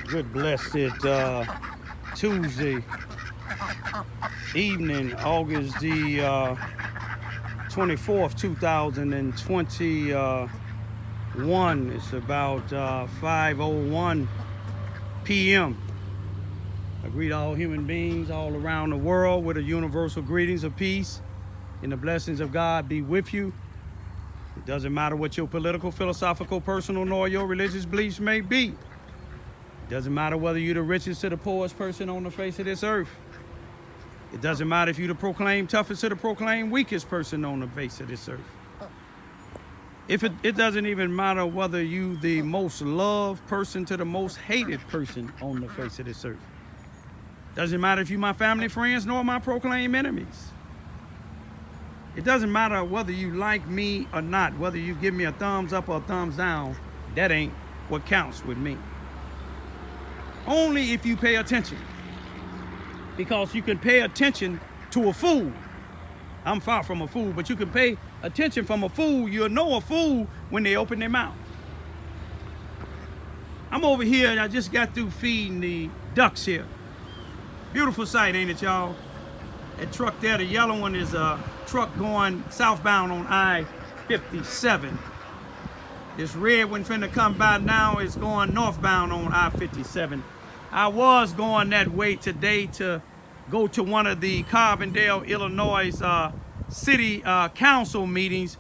Good blessed Tuesday evening, August the 24th, 2021. It's about 5:01 p.m. I greet all human beings all around the world with a universal greetings of peace and the blessings of God be with you. It doesn't matter what your political, philosophical, personal, nor your religious beliefs may be. It doesn't matter whether you're the richest to the poorest person on the face of this earth. It doesn't matter if you're the proclaimed toughest to the proclaimed weakest person on the face of this earth. It doesn't even matter whether you the most loved person to the most hated person on the face of this earth. Doesn't matter if you're my family, friends, nor my proclaimed enemies. It doesn't matter whether you like me or not, whether you give me a thumbs up or a thumbs down. That ain't what counts with me. Only if you pay attention. Because you can pay attention to a fool. I'm far from a fool, but you can pay attention from a fool. You'll know a fool when they open their mouth. I'm over here and I just got through feeding the ducks here. Beautiful sight, ain't it, y'all? That truck there, the yellow one, is a truck going southbound on I-57. This red one finna come by now is going northbound on I-57. I was going that way today to go to one of the Carbondale, Illinois city council meetings,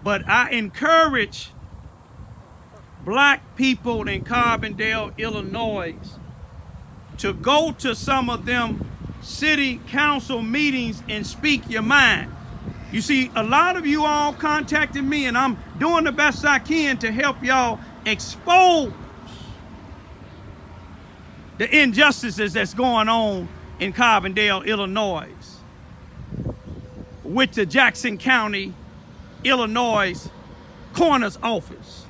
but I encourage black people in Carbondale, Illinois to go to some of them city council meetings and speak your mind. You see, a lot of you all contacted me and I'm doing the best I can to help y'all expose the injustices that's going on in Carbondale, Illinois, with the Jackson County, Illinois coroner's office,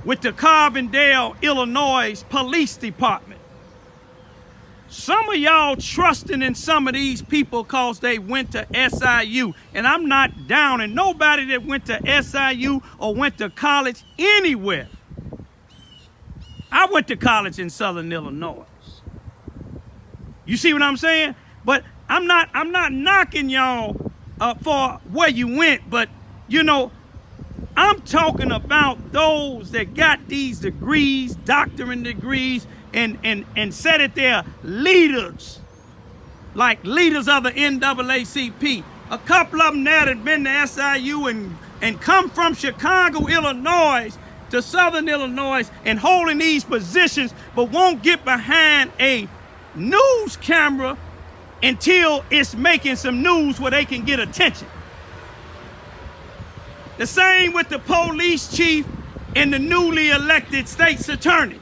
with the Carbondale, Illinois Police Department. Some of y'all trusting in some of these people because they went to SIU, and I'm not downing nobody that went to SIU or went to college anywhere. I went to college in Southern Illinois. You see what I'm saying? But I'm not knocking y'all for where you went, but you know, I'm talking about those that got these degrees, doctorate degrees, and said that they're leaders, like leaders of the NAACP. A couple of them there that have been to SIU and come from Chicago, Illinois, to Southern Illinois and holding these positions, but won't get behind a news camera until it's making some news where they can get attention. The same with the police chief and the newly elected state's attorney.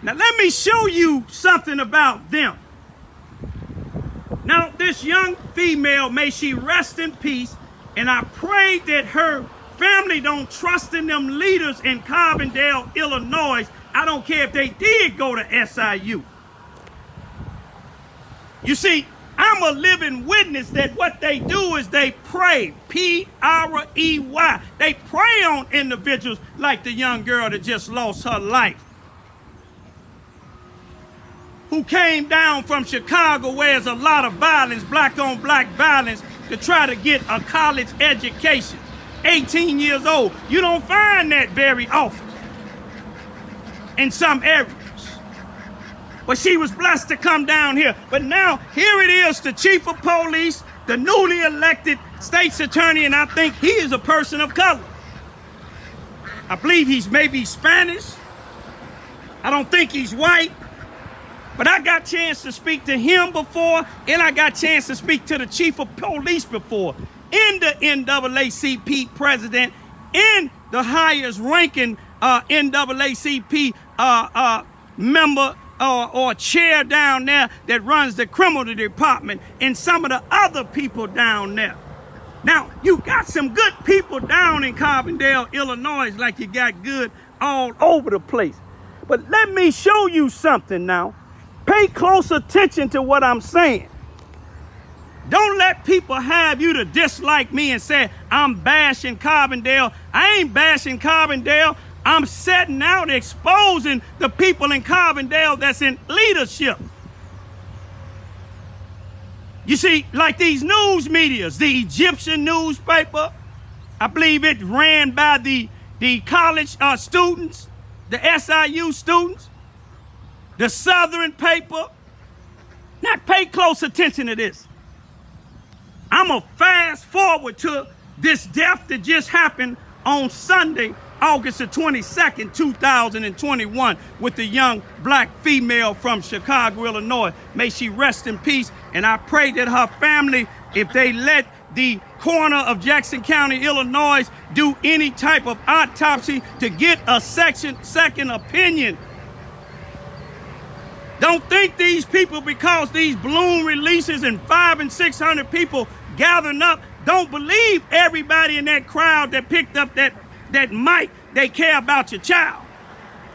Now let me show you something about them. Now this young female, may she rest in peace, and I pray that her family don't trust in them leaders in Carbondale, Illinois. I don't care if they did go to SIU. You see, I'm a living witness that what they do is they prey, P-R-E-Y. They prey on individuals like the young girl that just lost her life, who came down from Chicago where there's a lot of violence, black on black violence, to try to get a college education. 18 years old. You don't find that very often in some areas. But she was blessed to come down here. But now, here it is, the chief of police, the newly elected state's attorney, and I think he is a person of color. I believe he's maybe Spanish. I don't think he's white. But I got a chance to speak to him before, and I got a chance to speak to the chief of police before, and the NAACP president, and the highest ranking NAACP member or chair down there that runs the criminal department, and some of the other people down there. Now, you got some good people down in Carbondale, Illinois, like you got good all over the place. But let me show you something now. Pay close attention to what I'm saying. Don't let people have you to dislike me and say I'm bashing Carbondale. I ain't bashing Carbondale. I'm setting out exposing the people in Carbondale that's in leadership. You see, like these news medias, the Egyptian newspaper, I believe it ran by the college students, the SIU students, the Southern paper. Now pay close attention to this. I'm going to fast forward to this death that just happened on Sunday, August the 22nd, 2021, with the young black female from Chicago, Illinois. May she rest in peace. And I pray that her family, if they let the coroner of Jackson County, Illinois, do any type of autopsy to get a second opinion. Don't think these people, because these balloon releases and 500 and 600 people gathering up, don't believe everybody in that crowd that picked up that mic, they care about your child.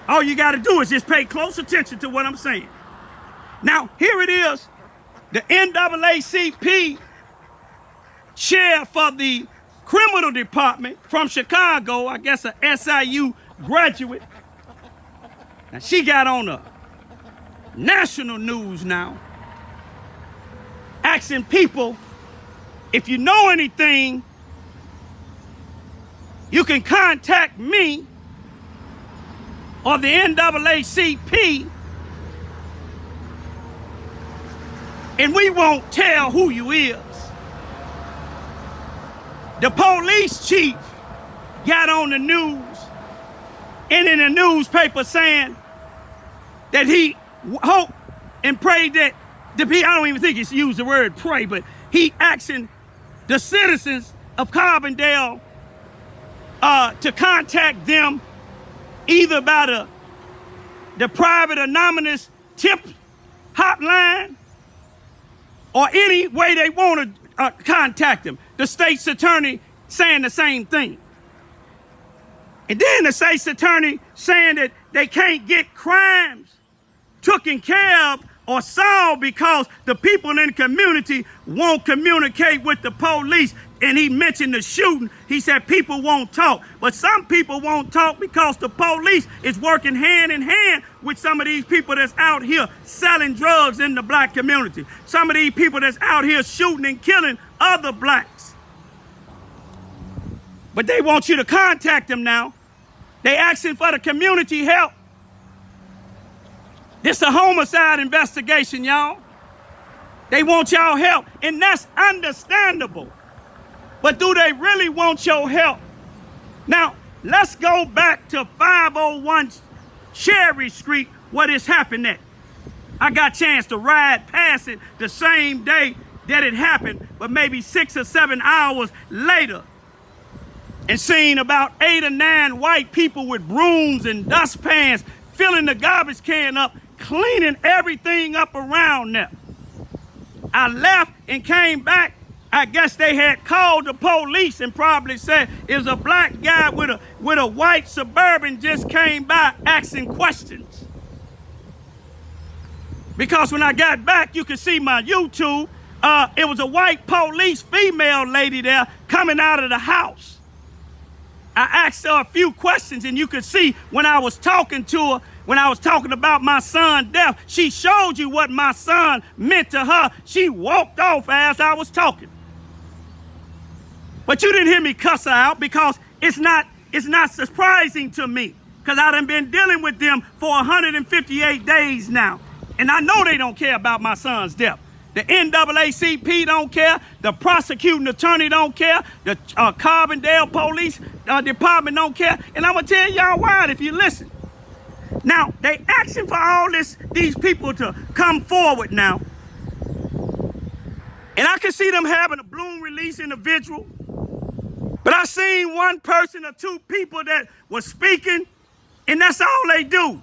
All you got to do is just pay close attention to what I'm saying. Now, here it is. The NAACP chair for the criminal department from Chicago, I guess a SIU graduate. Now, she got on the national news now, asking people, if you know anything, you can contact me or the NAACP, and we won't tell who you is. The police chief got on the news and in the newspaper saying that he hoped and prayed that I don't even think he's used the word pray, but he asking the citizens of Carbondale to contact them either by the private anonymous tip hotline or any way they want to contact them. The state's attorney saying the same thing. And then the state's attorney saying that they can't get crimes taken care of or solved because the people in the community won't communicate with the police. And he mentioned the shooting. He said people won't talk. But some people won't talk because the police is working hand in hand with some of these people that's out here selling drugs in the black community. Some of these people that's out here shooting and killing other blacks. But they want you to contact them now. They asking for the community help. This a homicide investigation, y'all. They want y'all help, and that's understandable. But do they really want your help? Now, let's go back to 501 Cherry Street, where this happened at. I got a chance to ride past it the same day that it happened, but maybe 6 or 7 hours later, and seen about 8 or 9 white people with brooms and dustpans filling the garbage can up, cleaning everything up around there. I left and came back. I guess they had called the police and probably said it was a black guy with a white Suburban just came by asking questions. Because when I got back, you could see my YouTube. It was a white police female lady there coming out of the house. I asked her a few questions, and you could see when I was talking to her, when I was talking about my son's death, she showed you what my son meant to her. She walked off as I was talking. But you didn't hear me cuss her out because it's not surprising to me, because I done been dealing with them for 158 days now. And I know they don't care about my son's death. The NAACP don't care. The prosecuting attorney don't care. The Carbondale Police Department don't care. And I'm going to tell y'all why if you listen. Now, they asking for all these people to come forward now. And I can see them having a balloon release individual. But I seen one person or two people that was speaking, and that's all they do.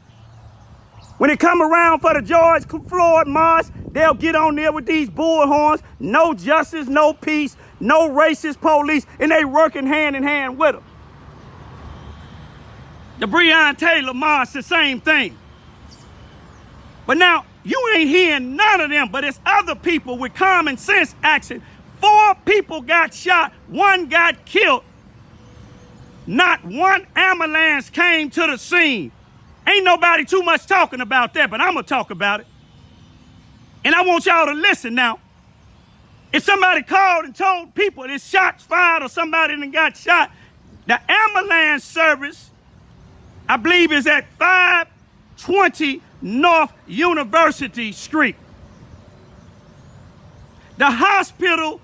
When it come around for the George Floyd March, they'll get on there with these bullhorns, no justice, no peace, no racist police, and they working hand in hand with them. The Breonna Taylor March, the same thing. But now, you ain't hearing none of them, but it's other people with common sense action. 4 people got shot, 1 got killed. Not one ambulance came to the scene. Ain't nobody too much talking about that, but I'm going to talk about it. And I want y'all to listen now. If somebody called and told people there's shots fired or somebody done got shot, the ambulance service, I believe, is at 520 North University Street. The hospital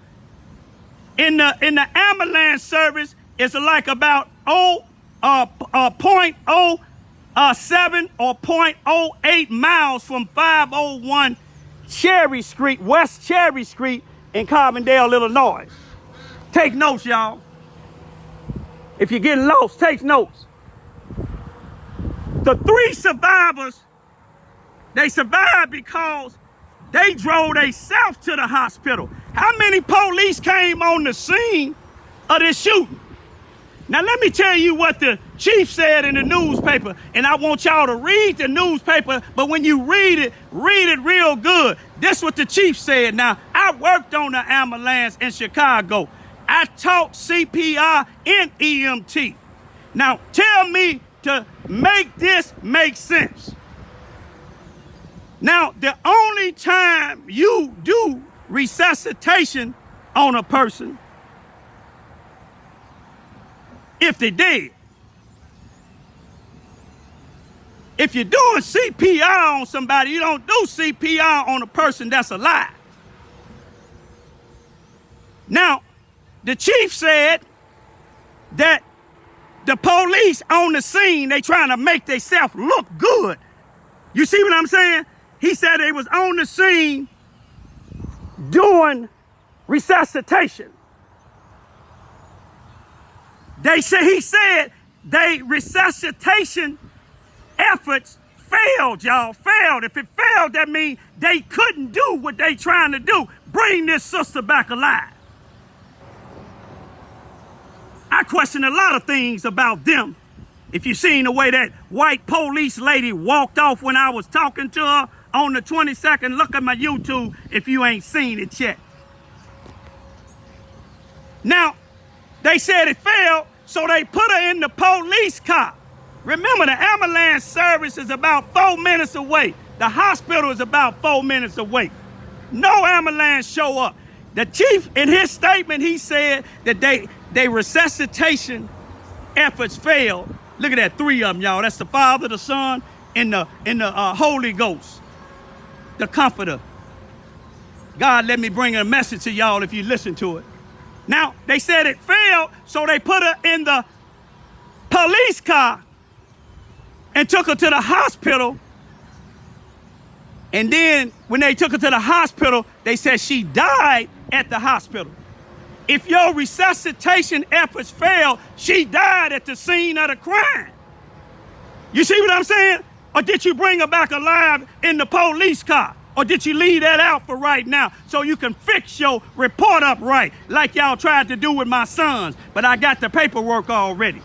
in the ambulance service is like about 0.07 or 0.08 miles from 501 Cherry Street, West Cherry Street in Carbondale, Illinois. Take notes, y'all. If you're getting lost, take notes. The 3 survivors, they survived because they drove themselves to the hospital. How many police came on the scene of this shooting? Now, let me tell you what the chief said in the newspaper, and I want y'all to read the newspaper, but when you read it real good. This is what the chief said. Now, I worked on the ambulance in Chicago. I taught CPR and EMT. Now, tell me to make this make sense. Now, the only time you do resuscitation on a person, if they're dead. If you're doing CPR on somebody, you don't do CPR on a person that's alive. Now, the chief said that the police on the scene, they trying to make themselves look good. You see what I'm saying? He said they was on the scene doing resuscitation. He said they resuscitation efforts failed, y'all, failed. If it failed, that means they couldn't do what they trying to do, bring this sister back alive. I question a lot of things about them. If you seen the way that white police lady walked off when I was talking to her on the 22nd, look at my YouTube if you ain't seen it yet. Now, they said it failed, so they put her in the police car. Remember, the ambulance service is about 4 minutes away. The hospital is about 4 minutes away. No ambulance show up. The chief, in his statement, he said that they resuscitation efforts failed. Look at that, 3 of them, y'all. That's the Father, the Son, and the Holy Ghost, the Comforter. God, let me bring a message to y'all if you listen to it. Now, they said it failed, so they put her in the police car and took her to the hospital. And then when they took her to the hospital, they said she died at the hospital. If your resuscitation efforts failed, she died at the scene of the crime. You see what I'm saying? Or did you bring her back alive in the police car? Or did you leave that out for right now so you can fix your report up right, like y'all tried to do with my sons, but I got the paperwork already.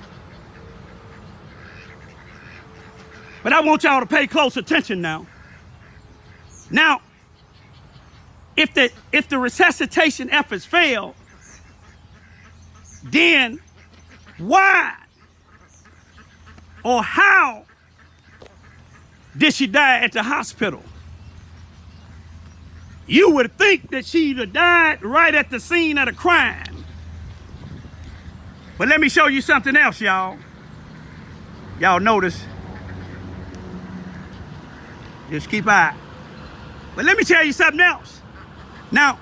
But I want y'all to pay close attention now. Now, if the resuscitation efforts fail, then why or how did she die at the hospital? You would think that she'd have died right at the scene of the crime. But let me show you something else, y'all. Y'all notice. Just keep eye. But let me tell you something else. Now,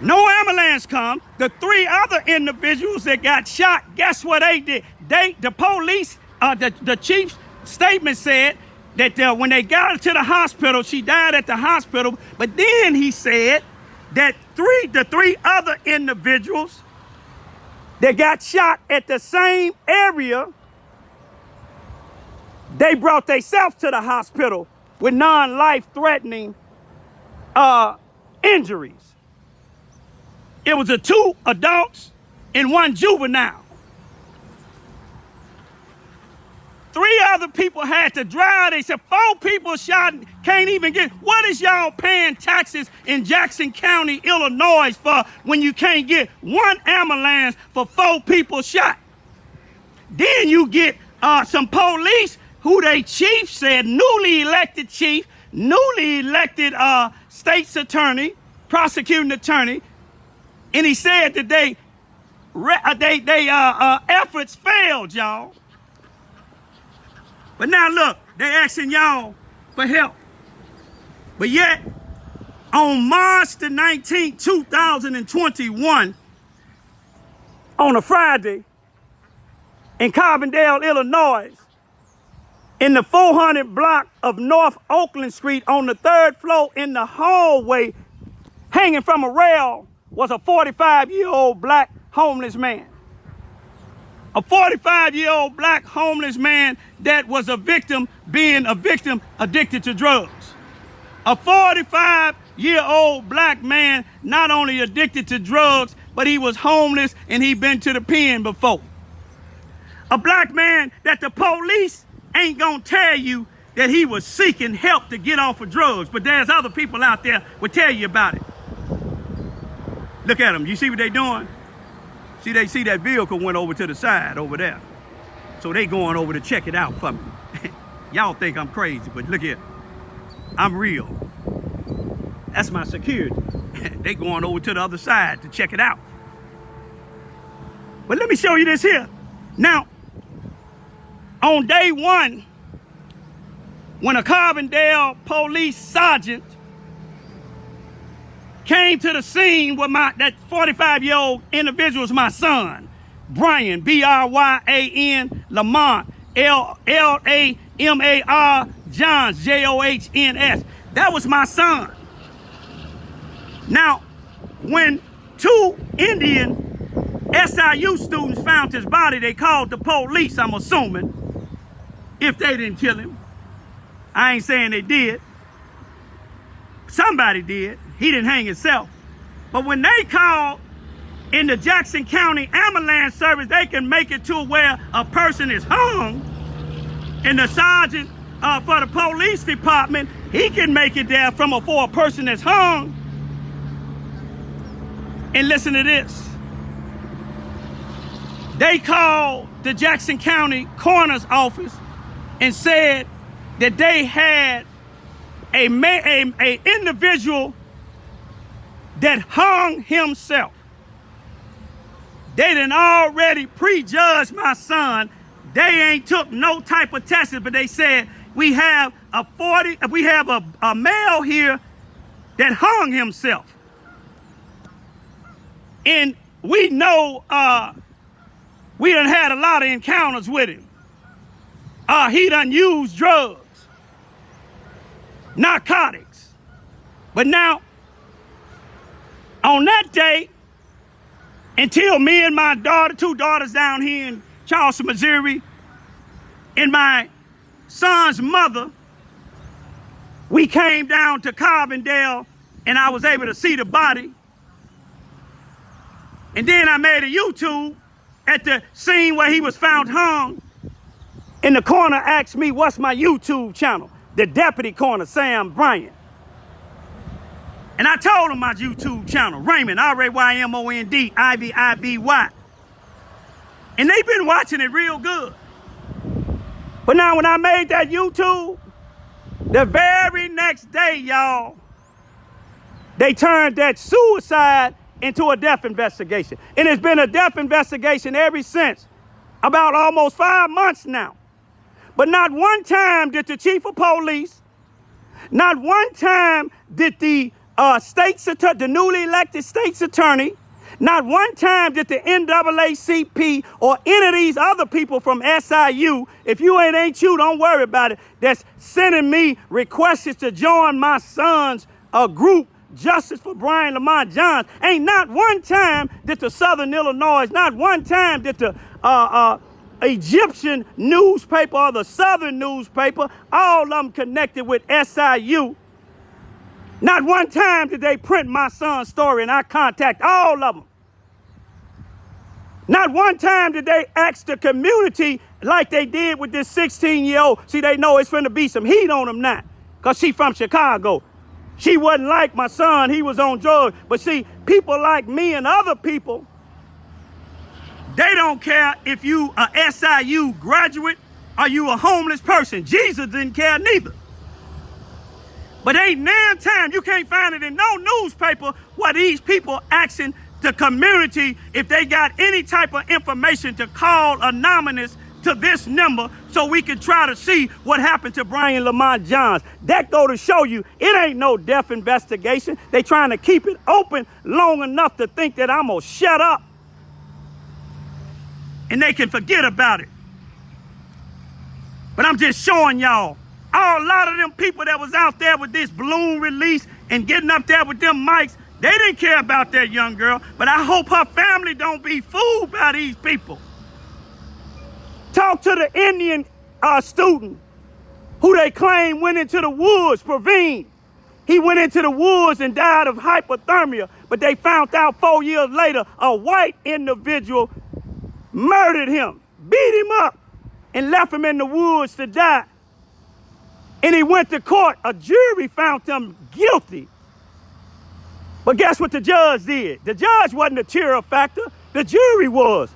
no ambulance come. The 3 other individuals that got shot, guess what they did? The police, the chief's statement said that when they got her to the hospital, she died at the hospital. But then he said that the 3 other individuals that got shot at the same area, they brought themselves to the hospital with non-life-threatening injuries. It was 2 adults and 1 juvenile. 3 other people had to drive. They said 4 people shot and can't even get. What is y'all paying taxes in Jackson County, Illinois for when you can't get 1 ambulance for 4 people shot? Then you get some police who they chief said, newly elected chief, newly elected state's attorney, prosecuting attorney, and he said that they efforts failed, y'all. But now look, they asking y'all for help. But yet, on March the 19th, 2021, on a Friday, in Carbondale, Illinois, in the 400 block of North Oakland Street, on the 3rd floor in the hallway, hanging from a rail, was a 45-year-old black homeless man. A 45-year-old black homeless man that was a victim, being a victim addicted to drugs. A 45-year-old black man not only addicted to drugs, but he was homeless and he'd been to the pen before. A black man that the police ain't gonna tell you that he was seeking help to get off of drugs, but there's other people out there will tell you about it. Look at them. You see what they doing? See, they see that vehicle went over to the side over there. So they going over to check it out for me. Y'all think I'm crazy, but look here. I'm real. That's my security. They going over to the other side to check it out. But let me show you this here. Now, on day one, when a Carbondale police sergeant came to the scene with that 45-year-old individual was my son, Brian, B-R-Y-A-N, Lamont, L-A-M-A-R, Johns, J-O-H-N-S. That was my son. Now, when 2 Indian SIU students found his body, they called the police, I'm assuming, if they didn't kill him. I ain't saying they did. Somebody did. He didn't hang himself. But when they called in the Jackson County Ambulance Service, they can make it to where a person is hung. And the sergeant for the police department, he can make it there for a person that's hung. And listen to this. They called the Jackson County Coroner's Office and said that they had a individual that hung himself. They done already prejudged my son. They ain't took no type of testing, but they said we have a male here that hung himself. And we know we done had a lot of encounters with him. He done used drugs, narcotics. But now, on that day, until me and my daughter, 2 daughters down here in Charleston, Missouri, and my son's mother, we came down to Carbondale and I was able to see the body. And then I made a YouTube at the scene where he was found hung. And the coroner asked me, what's my YouTube channel? The deputy coroner, Sam Bryant. And I told him my YouTube channel, Raymond, R-A-Y-M-O-N-D, I-V-I-B-Y. And they've been watching it real good. But now when I made that YouTube, the very next day, y'all, they turned that suicide into a death investigation. And it's been a death investigation ever since, about almost 5 months now. But not one time did the chief of police, not one time did the the newly elected state's attorney, not one time did the NAACP or any of these other people from SIU, if you ain't you, don't worry about it, that's sending me requests to join my son's group, Justice for Brian Lamont Johns. Ain't not one time did the Southern Illinois, not one time did the Egyptian newspaper or the Southern newspaper, all of them connected with SIU. Not one time did they print my son's story and I contact all of them. Not one time did they ask the community like they did with this 16-year-old. See, they know it's finna be some heat on them now because she from Chicago. She wasn't like my son. He was on drugs. But see, people like me and other people, They don't care if you a SIU graduate or you a homeless person. Jesus didn't care neither. But ain't now time, you can't find it in no newspaper where these people asking the community if they got any type of information to call anonymous to this number so we can try to see what happened to Brian Lamont Johns. That go to show you it ain't no death investigation. They trying to keep it open long enough to think that I'm gonna shut up and they can forget about it. But I'm just showing y'all, a lot of them people that was out there with this balloon release and getting up there with them mics, they didn't care about that young girl, but I hope her family don't be fooled by these people. Talk to the Indian student who they claim went into the woods, Praveen. He went into the woods and died of hypothermia, but they found out 4 years later a white individual murdered him, beat him up, and left him in the woods to die. And he went to court. A jury found him guilty. But guess what the judge did? The judge wasn't a tear factor. The jury was.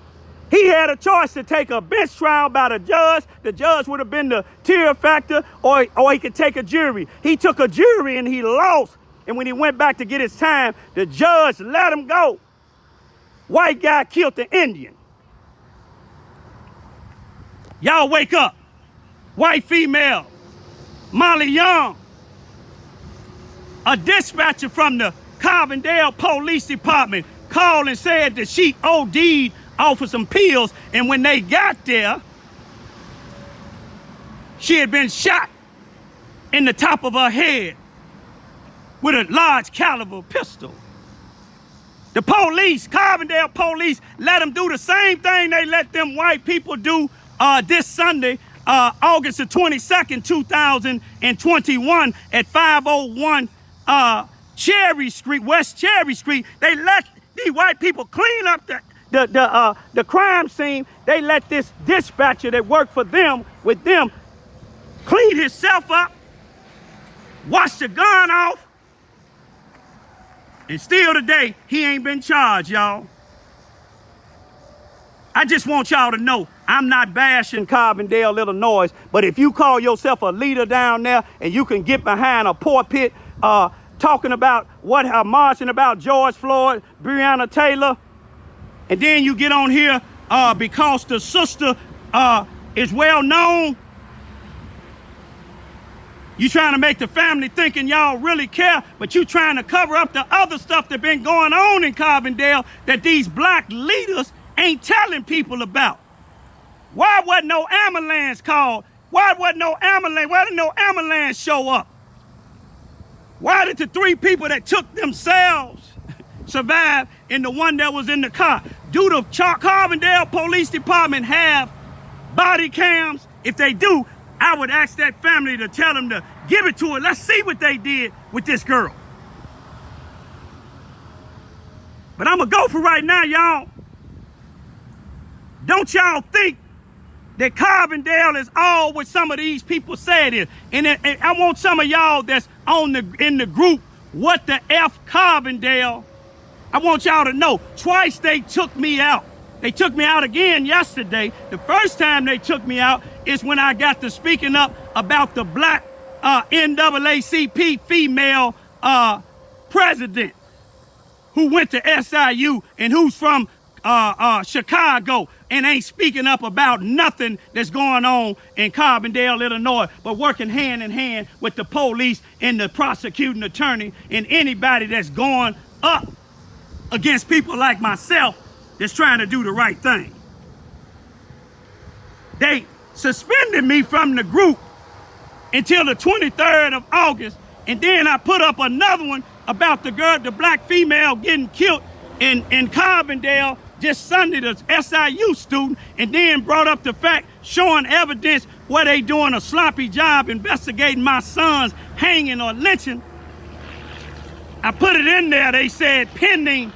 He had a choice to take a bench trial by the judge. The judge would have been the tear factor, or he could take a jury. He took a jury and he lost. And when he went back to get his time, the judge let him go. White guy killed the Indian. Y'all wake up. White female, Molly Young, a dispatcher from the Carbondale Police Department, called and said that she OD'd off of some pills, and when they got there, she had been shot in the top of her head with a large caliber pistol. The police, Carbondale police, let them do the same thing they let them white people do this Sunday, August the 22nd, 2021 at 501 Cherry Street, West Cherry Street. They let these white people clean up the crime scene. They let this dispatcher that worked for them, with them, clean himself up, wash the gun off, and still today, he ain't been charged, y'all. I just want y'all to know, I'm not bashing Carbondale, Illinois, but if you call yourself a leader down there and you can get behind a pulpit talking about marching about George Floyd, Breonna Taylor, and then you get on here because the sister is well known, you trying to make the family thinking y'all really care, but you trying to cover up the other stuff that been going on in Carbondale that these black leaders ain't telling people about. Why wasn't no ambulance called? Why wasn't no ambulance? Why didn't no ambulance show up? Why did the 3 people that took themselves survive and the one that was in the car? Do the Carbondale Police Department have body cams? If they do, I would ask that family to tell them to give it to her. Let's see what they did with this girl. But I'm going to go for right now, y'all. Don't y'all think that Carbondale is all what some of these people say it is. And I want some of y'all that's in the group, What the F Carbondale, I want y'all to know, twice they took me out. They took me out again yesterday. The first time they took me out is when I got to speaking up about the black NAACP female president who went to SIU and who's from Chicago and ain't speaking up about nothing that's going on in Carbondale, Illinois, but working hand in hand with the police and the prosecuting attorney and anybody that's going up against people like myself that's trying to do the right thing. They suspended me from the group until the 23rd of August, and then I put up another one about the girl, the black female getting killed in Carbondale just Sunday, the SIU student, and then brought up the fact showing evidence where they doing a sloppy job investigating my son's hanging or lynching. I put it in there, they said pending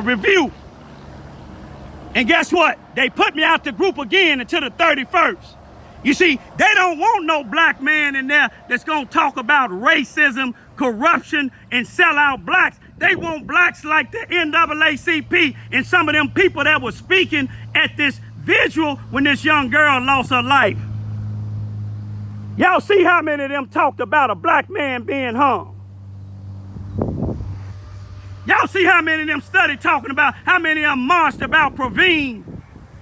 review. And guess what? They put me out the group again until the 31st. You see, they don't want no black man in there that's gonna talk about racism, corruption, and sell out blacks. They want blacks like the NAACP and some of them people that were speaking at this visual when this young girl lost her life. Y'all see how many of them talked about a black man being hung? Y'all see how many of them studied talking about how many of them marched about Praveen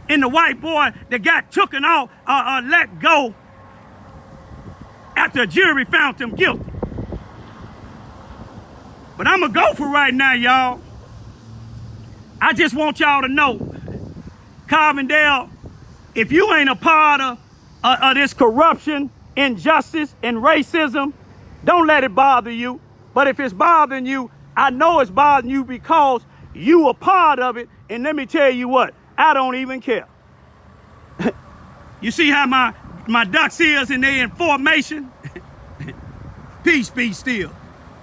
and the white boy that got taken off let go after a jury found him guilty. But I'm going to go for right now, y'all. I just want y'all to know, Carbondale, if you ain't a part of this corruption, injustice, and racism, don't let it bother you. But if it's bothering you, I know it's bothering you because you a part of it. And let me tell you what, I don't even care. You see how my ducks is and they in formation? Peace be still.